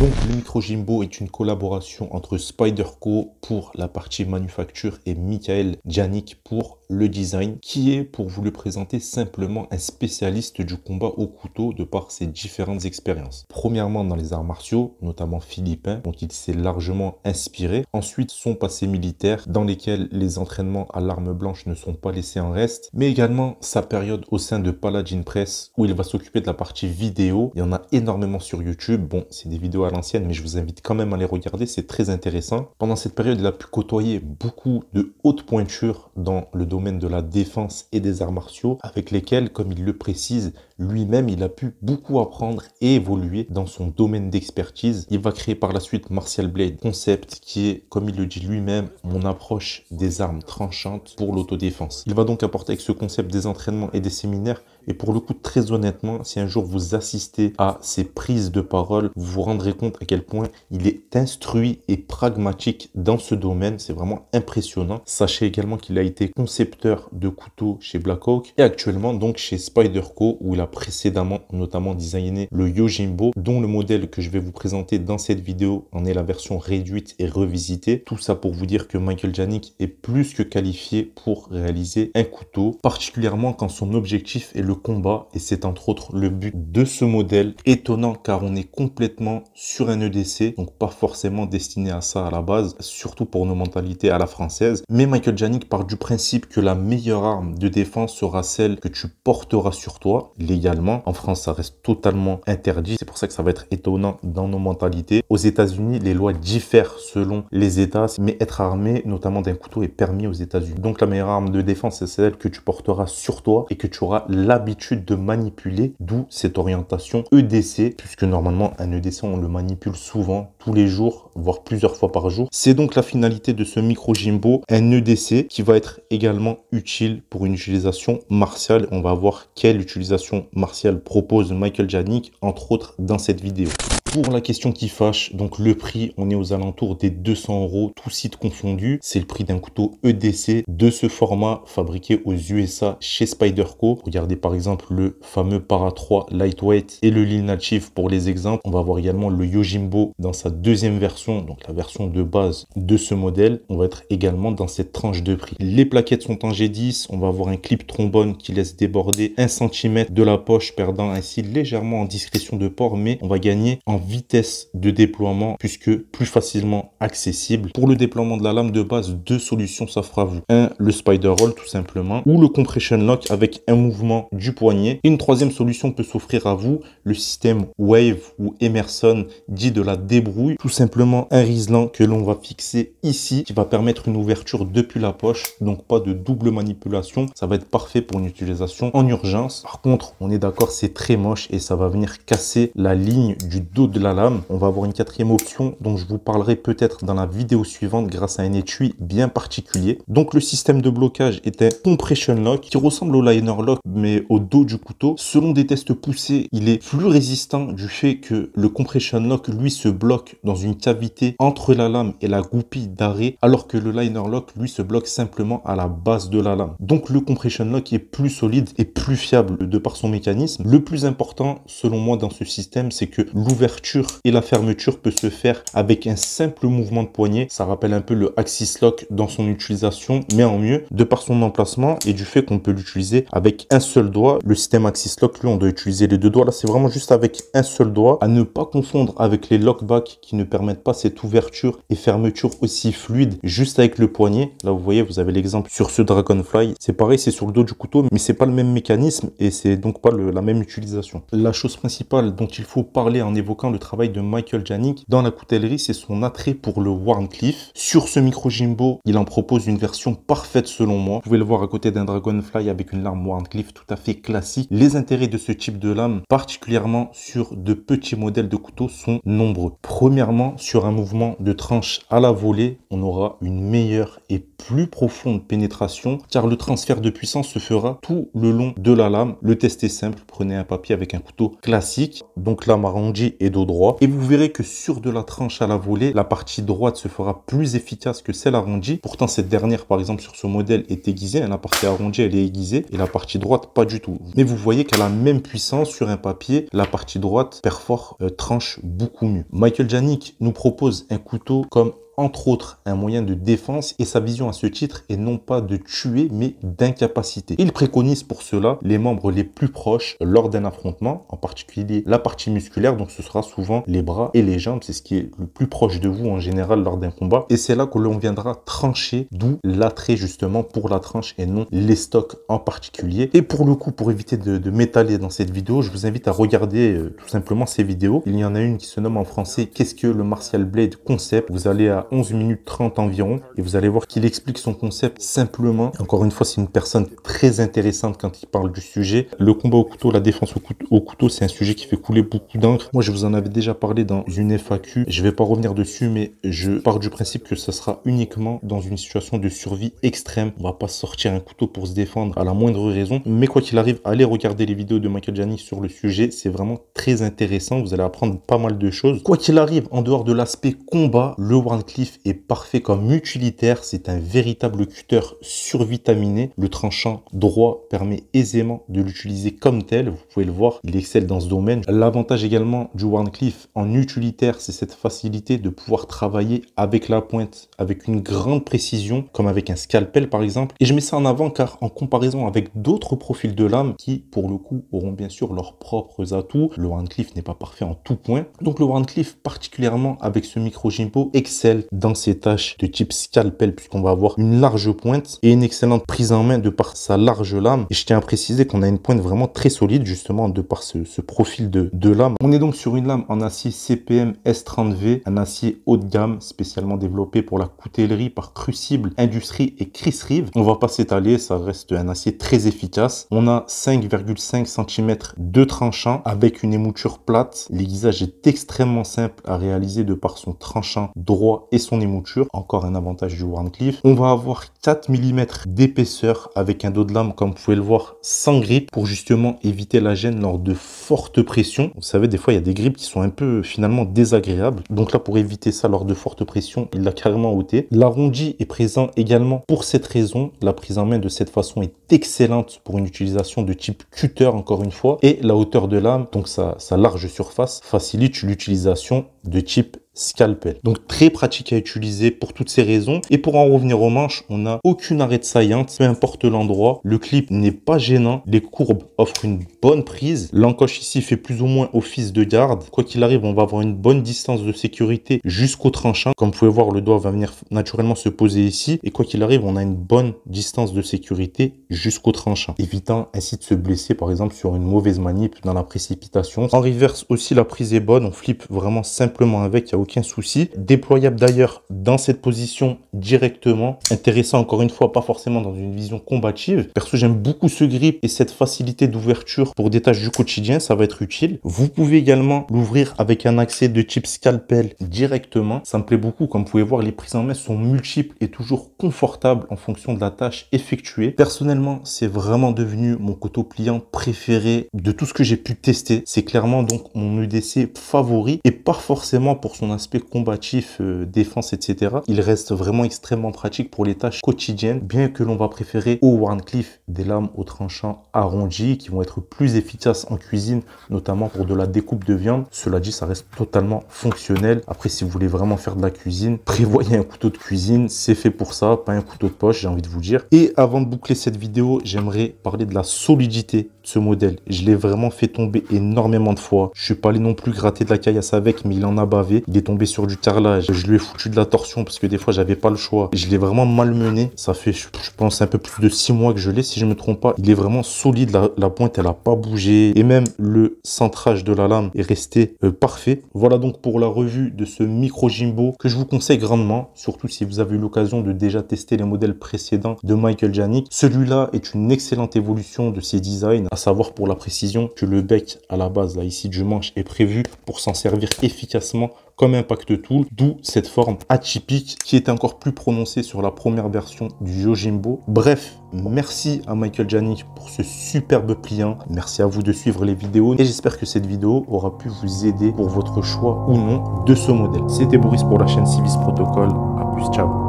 Donc le Micro Jimbo est une collaboration entre Spyderco pour la partie manufacture et Michael Djanik pour le design, qui est, pour vous le présenter simplement, un spécialiste du combat au couteau de par ses différentes expériences. Premièrement dans les arts martiaux, notamment philippins, dont il s'est largement inspiré. Ensuite son passé militaire, dans lesquels les entraînements à l'arme blanche ne sont pas laissés en reste, mais également sa période au sein de Paladin Press, où il va s'occuper de la partie vidéo. Il y en a énormément sur YouTube. Bon, c'est des vidéos à l'ancienne, mais je vous invite quand même à les regarder, c'est très intéressant. Pendant cette période, il a pu côtoyer beaucoup de hautes pointures dans le domaine de la défense et des arts martiaux, avec lesquels, comme il le précise lui-même, il a pu beaucoup apprendre et évoluer dans son domaine d'expertise. Il va créer par la suite Martial Blade Concept, qui est, comme il le dit lui-même, mon approche des armes tranchantes pour l'autodéfense. Il va donc apporter avec ce concept des entraînements et des séminaires. Et pour le coup, très honnêtement, si un jour vous assistez à ses prises de parole, vous vous rendrez compte à quel point il est instruit et pragmatique dans ce domaine. C'est vraiment impressionnant. Sachez également qu'il a été concepteur de couteaux chez Blackhawk et actuellement donc chez Spyderco, où il a précédemment notamment designé le Yojimbo, dont le modèle que je vais vous présenter dans cette vidéo en est la version réduite et revisitée. Tout ça pour vous dire que Michael Djanik est plus que qualifié pour réaliser un couteau, particulièrement quand son objectif est le combat, et c'est entre autres le but de ce modèle. Étonnant car on est complètement sur un EDC, donc pas forcément destiné à ça à la base, surtout pour nos mentalités à la française. Mais Michael Djanik part du principe que la meilleure arme de défense sera celle que tu porteras sur toi légalement. En France, ça reste totalement interdit. C'est pour ça que ça va être étonnant dans nos mentalités. Aux États-Unis, les lois diffèrent selon les États, mais être armé, notamment d'un couteau, est permis aux États-Unis. Donc la meilleure arme de défense, c'est celle que tu porteras sur toi et que tu auras l'habitude de manipuler, d'où cette orientation EDC, puisque normalement un EDC on le manipule souvent, tous les jours, voire plusieurs fois par jour. C'est donc la finalité de ce Micro Jimbo, un EDC qui va être également utile pour une utilisation martiale. On va voir quelle utilisation martiale propose Michael Djanik, entre autres dans cette vidéo. Pour la question qui fâche, donc le prix, on est aux alentours des 200 €, tout site confondu. C'est le prix d'un couteau EDC de ce format fabriqué aux USA chez Spyderco. Regardez par exemple le fameux Para 3 Lightweight et le Lil Natif pour les exemples. On va voir également le Yojimbo dans sa deuxième version, donc la version de base de ce modèle. On va être également dans cette tranche de prix. Les plaquettes sont en G10. On va avoir un clip trombone qui laisse déborder 1 cm de la poche, perdant ainsi légèrement en discrétion de port, mais on va gagner en vitesse de déploiement puisque plus facilement accessible. Pour le déploiement de la lame de base, deux solutions s'offrent à vous. Un, le Spider Roll tout simplement, ou le Compression Lock avec un mouvement du poignet. Et une troisième solution peut s'offrir à vous, le système Wave ou Emerson, dit de la débrouille. Tout simplement un riselant que l'on va fixer ici, qui va permettre une ouverture depuis la poche, donc pas de double manipulation. Ça va être parfait pour une utilisation en urgence. Par contre, on est d'accord, c'est très moche et ça va venir casser la ligne du dos de la lame. On va avoir une quatrième option dont je vous parlerai peut-être dans la vidéo suivante grâce à un étui bien particulier. Donc le système de blocage est un compression lock qui ressemble au liner lock mais au dos du couteau. Selon des tests poussés, il est plus résistant du fait que le compression lock lui se bloque dans une cavité entre la lame et la goupille d'arrêt, alors que le liner lock lui se bloque simplement à la base de la lame. Donc le compression lock est plus solide et plus fiable de par son mécanisme. Le plus important selon moi dans ce système, c'est que l'ouverture et la fermeture peut se faire avec un simple mouvement de poignet. Ça rappelle un peu le Axis Lock dans son utilisation, mais en mieux, de par son emplacement et du fait qu'on peut l'utiliser avec un seul doigt. Le système Axis Lock, lui, on doit utiliser les deux doigts. Là, c'est vraiment juste avec un seul doigt. À ne pas confondre avec les lockback qui ne permettent pas cette ouverture et fermeture aussi fluide juste avec le poignet. Là, vous voyez, vous avez l'exemple sur ce Dragonfly. C'est pareil, c'est sur le dos du couteau, mais c'est pas le même mécanisme et c'est donc pas la même utilisation. La chose principale dont il faut parler en évoquant le travail de Michael Djanik dans la coutellerie, c'est son attrait pour le Wharncliffe. Sur ce Micro Jimbo, il en propose une version parfaite selon moi. Vous pouvez le voir à côté d'un Dragonfly avec une lame Wharncliffe tout à fait classique. Les intérêts de ce type de lame, particulièrement sur de petits modèles de couteaux, sont nombreux. Premièrement, sur un mouvement de tranche à la volée, on aura une meilleure et plus profonde pénétration car le transfert de puissance se fera tout le long de la lame. Le test est simple, prenez un papier avec un couteau classique, donc lame arrondie et dos droit. Et vous verrez que sur de la tranche à la volée, la partie droite se fera plus efficace que celle arrondie. Pourtant, cette dernière, par exemple, sur ce modèle est aiguisée. La partie arrondie, elle est aiguisée et la partie droite, pas du tout. Mais vous voyez qu'à la même puissance sur un papier, la partie droite perfore, tranche beaucoup mieux. Michael Djanik nous propose un couteau comme entre autres un moyen de défense et sa vision à ce titre est non pas de tuer mais d'incapaciter. Il préconise pour cela les membres les plus proches lors d'un affrontement, en particulier la partie musculaire, donc ce sera souvent les bras et les jambes, c'est ce qui est le plus proche de vous en général lors d'un combat et c'est là que l'on viendra trancher, d'où l'attrait justement pour la tranche et non les stocks en particulier. Et pour le coup, pour éviter de m'étaler dans cette vidéo, je vous invite à regarder tout simplement ces vidéos. Il y en a une qui se nomme en français Qu'est-ce que le Martial Blade Concept. Vous allez à 11 minutes 30 environ et vous allez voir qu'il explique son concept simplement. Encore une fois, c'est une personne très intéressante quand il parle du sujet. Le combat au couteau, la défense au couteau, c'est un sujet qui fait couler beaucoup d'encre. Moi, je vous en avais déjà parlé dans une FAQ. Je vais pas revenir dessus, mais je pars du principe que ça sera uniquement dans une situation de survie extrême. On va pas sortir un couteau pour se défendre à la moindre raison. Mais quoi qu'il arrive, allez regarder les vidéos de Michael Djanik sur le sujet. C'est vraiment très intéressant. Vous allez apprendre pas mal de choses. Quoi qu'il arrive, en dehors de l'aspect combat, le Wharncliffe est parfait comme utilitaire. C'est un véritable cutter survitaminé. Le tranchant droit permet aisément de l'utiliser comme tel. Vous pouvez le voir, il excelle dans ce domaine. L'avantage également du Wharncliffe en utilitaire, c'est cette facilité de pouvoir travailler avec la pointe, avec une grande précision, comme avec un scalpel par exemple. Et je mets ça en avant car en comparaison avec d'autres profils de lame qui, pour le coup, auront bien sûr leurs propres atouts, le Wharncliffe n'est pas parfait en tout point. Donc le Wharncliffe, particulièrement avec ce micro Jimbo, excelle dans ses tâches de type scalpel puisqu'on va avoir une large pointe et une excellente prise en main de par sa large lame. Et je tiens à préciser qu'on a une pointe vraiment très solide justement de par ce profil de lame. On est donc sur une lame en acier CPM S30V, un acier haut de gamme spécialement développé pour la coutellerie par Crucible Industries et Chris Reeve. On va pas s'étaler, ça reste un acier très efficace. On a 5,5 cm de tranchant avec une émouture plate. L'aiguisage est extrêmement simple à réaliser de par son tranchant droit et son émouture, encore un avantage du Wharncliffe. On va avoir 4 mm d'épaisseur avec un dos de lame, comme vous pouvez le voir, sans grippe pour justement éviter la gêne lors de fortes pressions. Vous savez, des fois, il y a des grippes qui sont un peu finalement désagréables. Donc là, pour éviter ça lors de fortes pressions, il l'a carrément ôté. L'arrondi est présent également pour cette raison. La prise en main de cette façon est excellente pour une utilisation de type cutter, encore une fois. Et la hauteur de lame, donc sa large surface, facilite l'utilisation de type scalpel. Donc très pratique à utiliser pour toutes ces raisons. Et pour en revenir aux manches, on n'a aucune arête saillante, peu importe l'endroit. Le clip n'est pas gênant. Les courbes offrent une bonne prise. L'encoche ici fait plus ou moins office de garde. Quoi qu'il arrive, on va avoir une bonne distance de sécurité jusqu'au tranchant. Comme vous pouvez voir, le doigt va venir naturellement se poser ici. Et quoi qu'il arrive, on a une bonne distance de sécurité jusqu'au tranchant, évitant ainsi de se blesser par exemple sur une mauvaise manip dans la précipitation. En reverse aussi, la prise est bonne. On flippe vraiment simplement avec, il n'y a aucun souci. Déployable d'ailleurs dans cette position directement. Intéressant encore une fois, pas forcément dans une vision combative. Perso, j'aime beaucoup ce grip et cette facilité d'ouverture pour des tâches du quotidien, ça va être utile. Vous pouvez également l'ouvrir avec un accès de type scalpel directement. Ça me plaît beaucoup. Comme vous pouvez voir, les prises en main sont multiples et toujours confortables en fonction de la tâche effectuée. Personnellement, c'est vraiment devenu mon couteau pliant préféré de tout ce que j'ai pu tester. C'est clairement donc mon EDC favori et pas forcément pour son aspect combatif, défense, etc. Il reste vraiment extrêmement pratique pour les tâches quotidiennes, bien que l'on va préférer au Wharncliffe des lames au tranchant arrondi qui vont être plus efficaces en cuisine, notamment pour de la découpe de viande. Cela dit, ça reste totalement fonctionnel. Après, si vous voulez vraiment faire de la cuisine, prévoyez un couteau de cuisine, c'est fait pour ça, pas un couteau de poche, j'ai envie de vous dire. Et avant de boucler cette vidéo, j'aimerais parler de la solidité de ce modèle. Je l'ai vraiment fait tomber énormément de fois. Je suis pas allé non plus gratter de la caillasse avec, mais il en a bavé. Il est tombé sur du carrelage. Je lui ai foutu de la torsion parce que des fois, j'avais pas le choix. Je l'ai vraiment malmené. Ça fait, je pense, un peu plus de 6 mois que je l'ai, si je me trompe pas. Il est vraiment solide. La pointe, elle a pas bougé. Et même le centrage de la lame est resté parfait. Voilà donc pour la revue de ce micro Jimbo que je vous conseille grandement, surtout si vous avez eu l'occasion de déjà tester les modèles précédents de Michael Djanik. Celui-là est une excellente évolution de ses designs à savoir pour la précision que le bec à la base, là ici du manche, est prévu pour s'en servir efficacement comme impact tool, d'où cette forme atypique qui est encore plus prononcée sur la première version du Yojimbo. Bref, merci à Michael Janik pour ce superbe pliant. Merci à vous de suivre les vidéos et j'espère que cette vidéo aura pu vous aider pour votre choix ou non de ce modèle. C'était Boris pour la chaîne Civis Protocol. À plus, ciao.